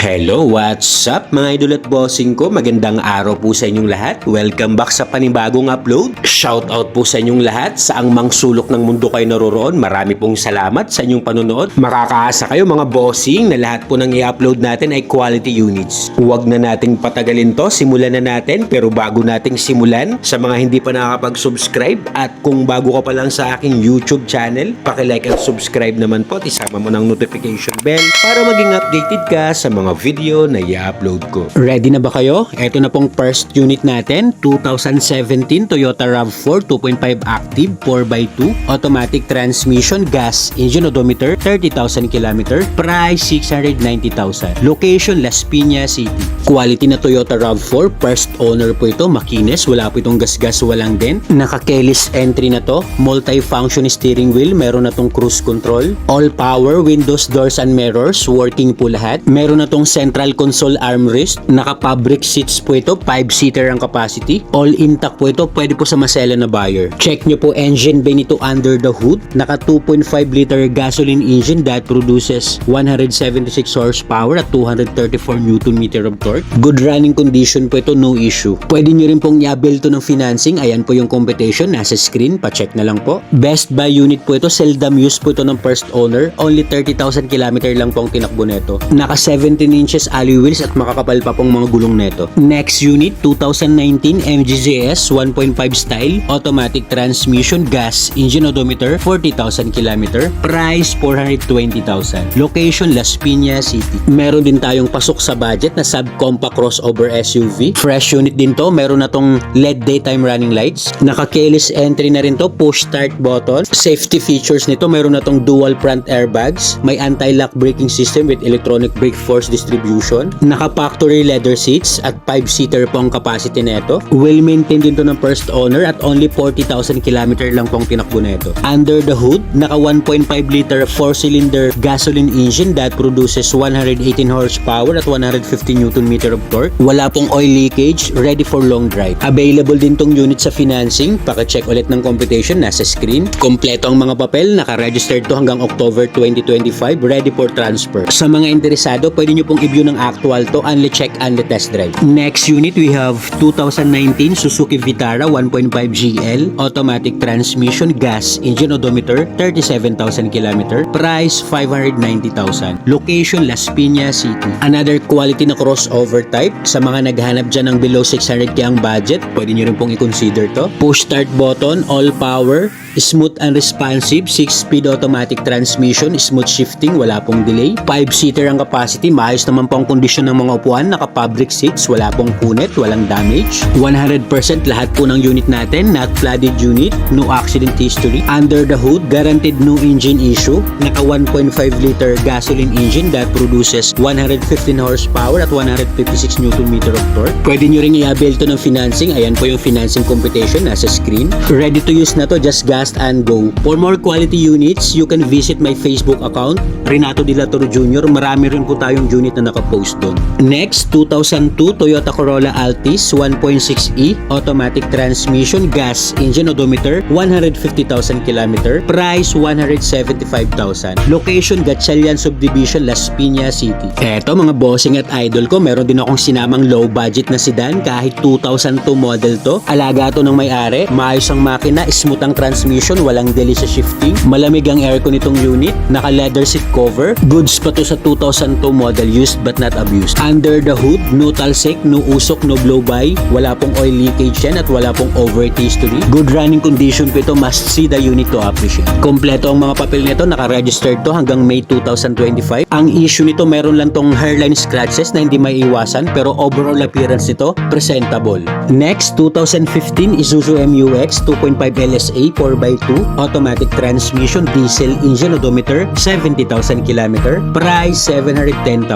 Hello, what's up mga idol at bossing ko? Magandang araw po sa inyong lahat. Welcome back sa panibagong upload. Shout out po sa inyong lahat. Saang mang sulok ng mundo kayo naroroon. Marami pong salamat sa inyong panonood. Makakaasa kayo mga bossing na lahat po ng i-upload natin ay quality units. Huwag na nating patagalin to. Simulan na natin. Pero bago nating simulan, sa mga hindi pa nakakapag-subscribe at kung bago ka pa lang sa aking YouTube channel, paki-like at subscribe naman po at isama mo ng notification bell para maging updated ka sa mga video na i-upload ko. Ready na ba kayo? Ito na pong first unit natin, 2017 Toyota RAV4 2.5 active 4x2 automatic transmission gas engine odometer 30,000 km, price 690,000. Location Las Piñas City. Quality na Toyota RAV4, first owner po ito, makinis, wala po itong gasgas, walang dent. Naka-keyless entry na to, multi-function steering wheel, meron na tong cruise control, all power, windows, doors and mirrors, working po lahat. Meron na tong central console armrest, naka-fabric seats po ito, 5-seater ang capacity, all intact po ito, pwede po sa masela na buyer. Check nyo po engine bay nito under the hood, naka 2.5 liter gasoline engine that produces 176 horsepower at 234 Nm of torque. Good running condition po ito, no issue. Pwede nyo rin pong i-avail to ng financing, ayan po yung competition, nasa screen, pa-check na lang po. Best buy unit po ito, seldom use po ito ng first owner, only 30,000 km lang po ang tinakbo neto. Naka 17 inches alloy wheels at makakapal pa pong mga gulong neto. Next unit, 2019 MGZS 1.5 style, automatic transmission gas, engine odometer 40,000 km, price 420,000. Location Las Piñas City. Meron din tayong pasok sa budget na subcompact crossover SUV. Fresh unit din to, meron na tong LED daytime running lights. Naka-keyless entry na rin to, push start button. Safety features nito, meron na tong dual front airbags, may anti-lock braking system with electronic brake force distribution, naka-factory leather seats at 5-seater po ang capacity neto. Well-maintained din to ng first owner at only 40,000 km lang pong tinakbo neto. Under the hood, naka 1.5 liter 4-cylinder gasoline engine that produces 118 horsepower at 150 Nm of torque. Wala pong oil leakage, ready for long drive. Available din tong unit sa financing, paki-check ulit ng competition, nasa screen. Kompleto ang mga papel, naka-registered to hanggang October 2025, ready for transfer. Sa mga interesado, pwede nyo pong i-view ng actual to, only check, only test drive. Next unit, we have 2019 Suzuki Vitara 1.5 GL, automatic transmission gas, engine odometer 37,000 km, price 590,000. Location Las Piñas City. Another quality na crossover type. Sa mga naghanap dyan ng below 600k ang budget, pwede nyo rin pong i-consider to. Push start button, all power, smooth and responsive, 6-speed automatic transmission, smooth shifting, wala pong delay. 5-seater ang capacity, maayos naman po ang kondisyon ng mga upuan, naka-fabric seats, wala pong punit, walang damage. 100% lahat po ng unit natin, not flooded unit, no accident history. Under the hood, guaranteed no engine issue, naka 1.5 liter gasoline engine that produces 115 horsepower at 156 Nm of torque. Pwede nyo rin i-avail to ng financing, ayan po yung financing competition, nasa screen. Ready to use na to, just gas and go. For more quality units, you can visit my Facebook account, Renato De La Torre Jr. Marami rin po tayong unit na nakapost doon. Next, 2002 Toyota Corolla Altis 1.6e, automatic transmission, gas, engine odometer, 150,000 km, price 175,000. Location, Gatchalian Subdivision, Las Piñas City. Eto mga bossing at idol ko, meron din akong sinamang low budget na sedan, kahit 2002 model to. Alaga to ng may-ari, maayos ang makina, smooth ang transmission, walang delay sa shifting, malamig ang aircon nitong unit, naka leather seat cover, goods pa to sa 2002 model, used but not abused. Under the hood, no talsik, no usok, no blow by, wala pong oil leakage yan at wala pong overheat history. Good running condition po ito, must see the unit to appreciate. Kompleto ang mga papel nito, naka-registered to hanggang May 2025. Ang issue nito, meron lang tong hairline scratches na hindi may iwasan, pero overall appearance nito, presentable. Next, 2015 Isuzu MU-X 2.5 LSA 4x2, automatic transmission, diesel, engine odometer, 70,000 km, price 710,000.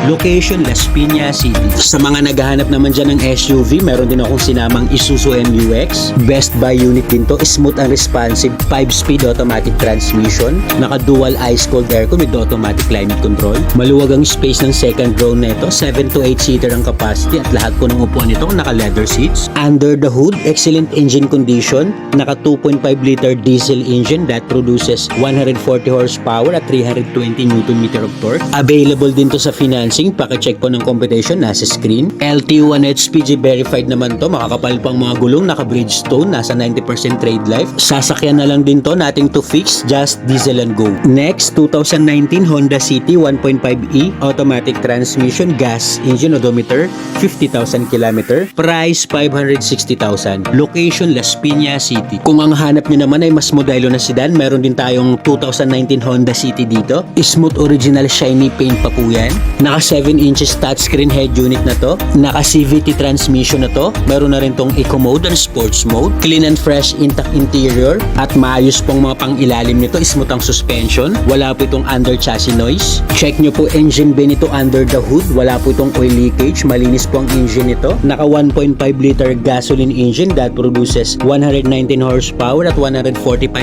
Location, Las Piñas City. Sa mga naghahanap naman dyan ng SUV, meron din akong sinamang Isuzu MU-X. Best buy unit din to, smooth and responsive, 5-speed automatic transmission, naka-dual ice-cold aircon with automatic climate control. Maluwag ang space ng second row neto, 7 to 8 seater ang capacity at lahat po ng upuan nito naka-leather seats. Under the hood, excellent engine condition, naka 2.5 liter diesel engine that produces 140 horsepower at 320 Nm of torque. Available din to sa financing, pakicheck po ng competition, nasa screen. LT1HPG verified naman to, makakapal pang mga gulong, naka Bridgestone, nasa 90% trade life. Sasakyan na lang din to, nating to fix, just diesel and go. Next, 2019 Honda City 1.5e, automatic transmission, gas, engine odometer, 50,000 km, price 560,000. Location Las Piñas City. Kung ang hanap nyo naman ay mas modelo na sedan, meron din tayong 2019 Honda City dito. Smooth original shiny paint pa po yan. Naka 7 inches touchscreen head unit na to. Naka CVT transmission na to. Meron na rin tong eco mode and sports mode. Clean and fresh intact interior. At maayos pong mga pang-ilalim nito. Smooth ang suspension. Wala po itong under chassis noise. Check nyo po engine bay nito under the hood. Wala po itong oil leakage. Malinis po ang engine nito. Naka 1.5 liter gasoline engine that produces 119 horsepower at 145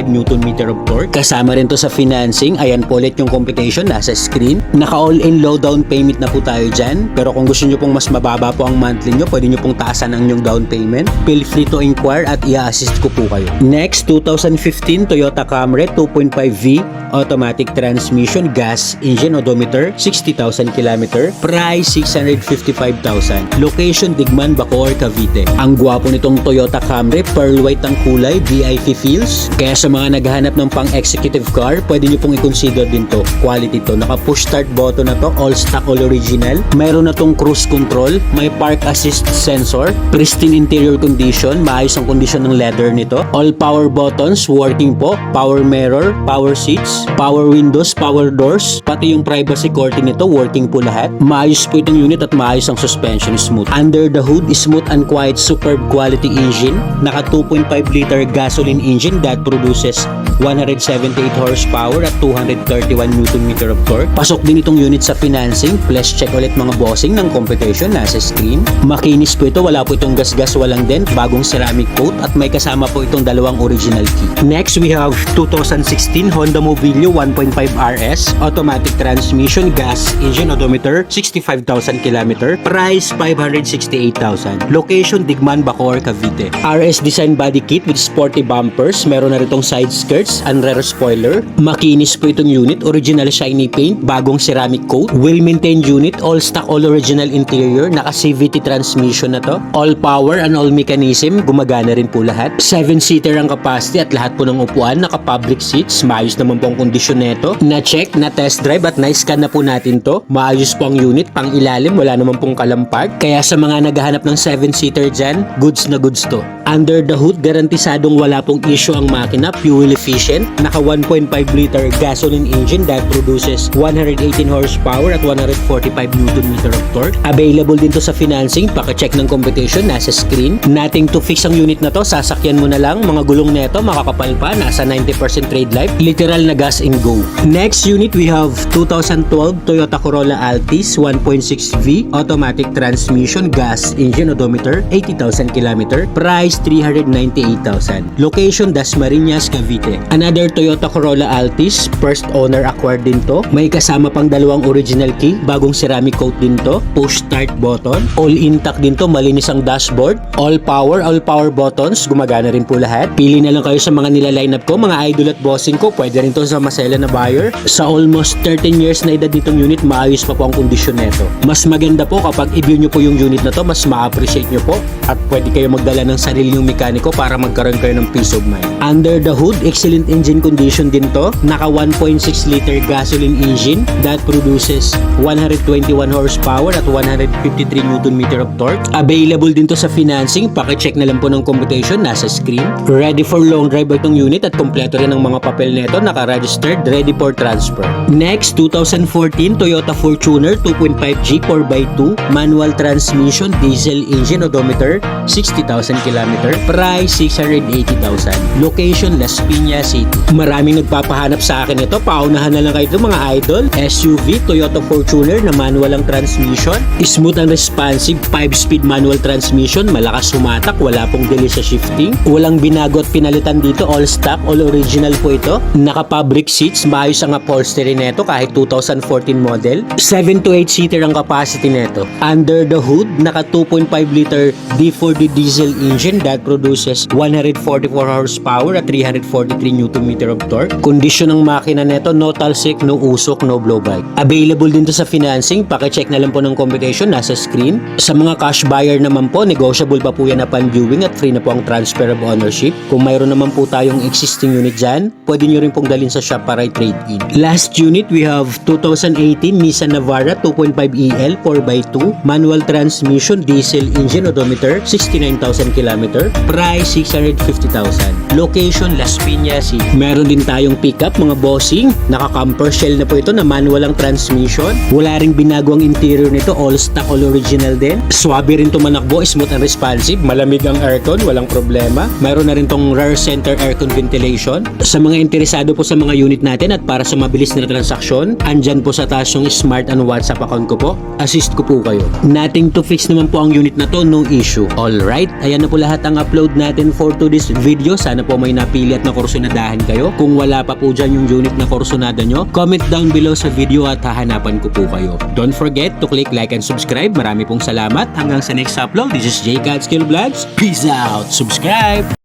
Nm of torque. Kasama rin to sa financing. Ayan po ulit yung computation, nasa screen. Naka all-in low down payment na po tayo dyan. Pero kung gusto nyo pong mas mababa po ang monthly nyo, pwede nyo pong taasan ang inyong down payment. Feel free to inquire at i-assist ko po kayo. Next, 2015 Toyota Camry 2.5V, automatic transmission, gas, engine odometer, 60,000 km, price 655,000. Location Digman, Bacoor, Cavite. Ang gwapo nitong Toyota Camry, pearl white ang kulay, VIP feels. Kaya sa mga naghahanap ng pang-executive car, pwede nyo pong i-consider din to. Quality to. Naka push start button na to, all stock, all original. Mayroon na tong cruise control, may park assist sensor, pristine interior condition, maayos ang condition ng leather nito. All power buttons, working po, power mirror, power seats, power windows, power doors, pati yung privacy curtain nito, working po lahat. Maayos po itong unit at maayos ang suspension, smooth. Under the hood, smooth and quiet, superb quality engine. Naka 2.5 liter gasoline engine that produces 178 horsepower at 231 Nm of torque. Pasok din itong unit sa financing. Plus check ulit mga bossing ng competition, nasa screen. Makinis po ito, wala po itong gas-gas, walang dent, bagong ceramic coat at may kasama po itong dalawang original key. Next, we have 2016 Honda Mobilio 1.5 RS, automatic transmission, gas, engine odometer, 65,000 km, price 568,000. Location Digman, Bacoor, Cavite. RS design body kit with sporty bumpers, meron na rin itong side skirts and rear spoiler. Makinis po itong unit, original shiny paint, bagong ceramic coat, well-maintained unit, all stock, all original interior, naka CVT transmission na to, all power and all mechanism, gumagana rin po lahat. 7-seater ang capacity at lahat po ng upuan, naka public seats, maayos naman po ang kondisyon nito. Na-check, na-test drive at na-scan na po natin to. Maayos po ang unit, pang ilalim, wala naman pong kalampag. Kaya sa mga naghahanap ng 7-seater dyan, goods na goods to. Under the hood, garantisadong wala pong issue ang makina, fuel efficient, naka 1.5 liter gasoline engine that produces 118 horsepower at 145 Nm of torque. Available din to sa financing, pakicheck ng competition, nasa screen. Nating to fix ang unit na to, sasakyan mo na lang, mga gulong neto, makakapal pa, nasa 90% trade life, literal na gas and go. Next unit, we have 2012 Toyota Corolla Altis 1.6V, automatic transmission, gas, engine odometer, 80,000 km, price 398,000. Location Dasmariñas, Cavite. Another Toyota Corolla Altis, first owner acquired din to. May kasama pang dalawang original key, bagong ceramic coat din to, push start button, all intact din to, malinis ang dashboard, all power buttons, gumagana rin po lahat. Pili na lang kayo sa mga nila-line up ko, mga idol at bossing ko, pwede rin to sa masela na buyer. Sa almost 13 years na edad nitong unit, maayos pa po ang kondisyon nito. Mas maganda po kapag i-view nyo po yung unit na to, mas ma-appreciate nyo po at pwede kayo magdala ng sarili yung mekaniko para magkaroon kayo ng peace of mind. Under the hood, excellent engine condition din to. Naka 1.6 liter gasoline engine that produces 121 horsepower at 153 Nm of torque. Available din to sa financing, pakicheck na lang po ng computation, nasa screen. Ready for long drive itong unit at kompleto rin ang mga papel nito, naka-registered, ready for transfer. Next, 2014 Toyota Fortuner 2.5G 4x2, manual transmission, diesel engine odometer, 60,000 km, price 680,000. Location Las Piñas City. Maraming nagpapahanap sa akin ito, paunahan na lang kayo ito mga idol. SUV Toyota Fortuner na manual ang transmission, smooth and responsive, 5-speed manual transmission, malakas sumatak, wala pong delay sa shifting, walang binago at pinalitan dito, all stock, all original po ito. Naka fabric seats, maayos ang upholstery neto kahit 2014 model. 7 to 8 seater ang capacity neto. Under the hood, naka 2.5 liter D4D diesel engine that produces 144 horsepower at 343 Nm of torque. Kondisyon ng makina neto, no talsik, no usok, no blowback. Available din to sa financing, pakicheck na lang po ng computation, nasa screen. Sa mga cash buyer naman po, negotiable pa po yan upon viewing at free na po ang transfer of ownership. Kung mayroon naman po tayong existing unit dyan, pwede nyo rin pong dalhin sa shop para i-trade in. Last unit, we have 2018 Nissan Navara 2.5 EL 4x2, manual transmission, diesel engine, odometer, 69,000 km, price 650,000. Location, Las Piñas City. Meron din tayong pickup mga bossing, naka-camper shell na po ito na manual ang transmission. Wala ring binago ang interior nito, all stock, all original din. Swabe rin tumanakbo, smooth and responsive, malamig ang aircon, walang problema. Mayroon na rin tong rear center aircon ventilation. Sa mga interesado po sa mga unit natin at para sa mabilis na transaksyon, andyan po sa taas yung smart and WhatsApp account ko po. Assist ko po kayo. Nothing to fix naman po ang unit na to, no issue. Alright, ayan na po lahat ang upload natin for today's video. Sana po may napili at nakursunadahan kayo. Kung wala pa po dyan yung unit na kursunada nyo, comment down below sa video at hahanapan ko po kayo. Don't forget to click like and subscribe. Marami pong salamat. Hanggang sa next upload, this is J. Catskill Vlogs. Peace out! Subscribe!